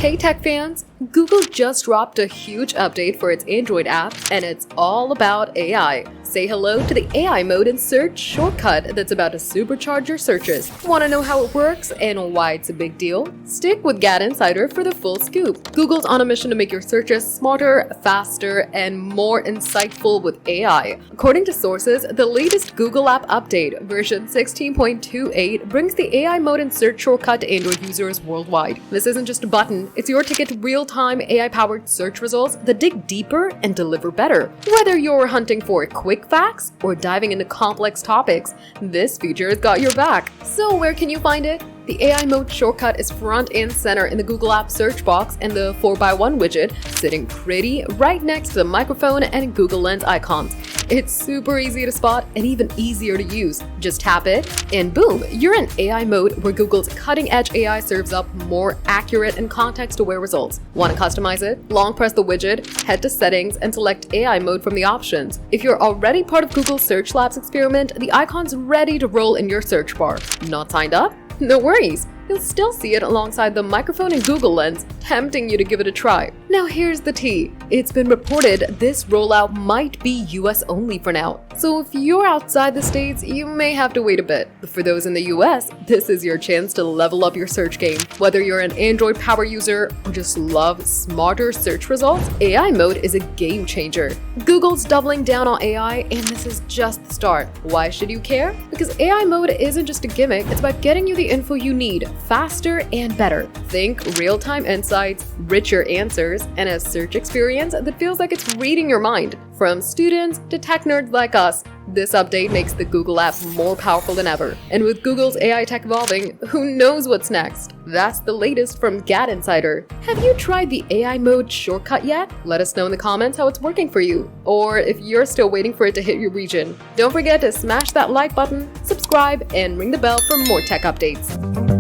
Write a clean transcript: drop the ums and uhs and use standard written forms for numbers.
Hey tech fans! Google just dropped a huge update for its Android app, and it's all about AI. Say hello to the AI mode in search shortcut that's about to supercharge your searches. Want to know how it works and why it's a big deal? Stick with GadInsider for the full scoop. Google's on a mission to make your searches smarter, faster, and more insightful with AI. According to sources, the latest Google app update, version 16.28, brings the AI mode in search shortcut to Android users worldwide. This isn't just a button, it's your ticket to real-time AI-powered search results that dig deeper and deliver better. Whether you're hunting for quick facts or diving into complex topics, this feature has got your back. So where can you find it? The AI mode shortcut is front and center in the Google app search box and the 4x1 widget, sitting pretty right next to the microphone and Google Lens icons. It's super easy to spot and even easier to use. Just tap it and boom, you're in AI mode where Google's cutting-edge AI serves up more accurate and context-aware results. Want to customize it? Long press the widget, head to settings, and select AI mode from the options. If you're already part of Google's Search Labs experiment, the icon's ready to roll in your search bar. Not signed up? No worries, you'll still see it alongside the microphone and Google Lens, tempting you to give it a try. Now here's the tea. It's been reported this rollout might be US only for now. So if you're outside the States, you may have to wait a bit. But for those in the US, this is your chance to level up your search game. Whether you're an Android power user or just love smarter search results, AI mode is a game changer. Google's doubling down on AI, and this is just the start. Why should you care? Because AI mode isn't just a gimmick, it's about getting you the info you need faster and better. Think real-time insights, richer answers, and a search experience that feels like it's reading your mind. From students to tech nerds like us, this update makes the Google app more powerful than ever. And with Google's AI tech evolving, who knows what's next? That's the latest from GadInsider. Have you tried the AI mode shortcut yet? Let us know in the comments how it's working for you, or if you're still waiting for it to hit your region. Don't forget to smash that like button, subscribe, and ring the bell for more tech updates.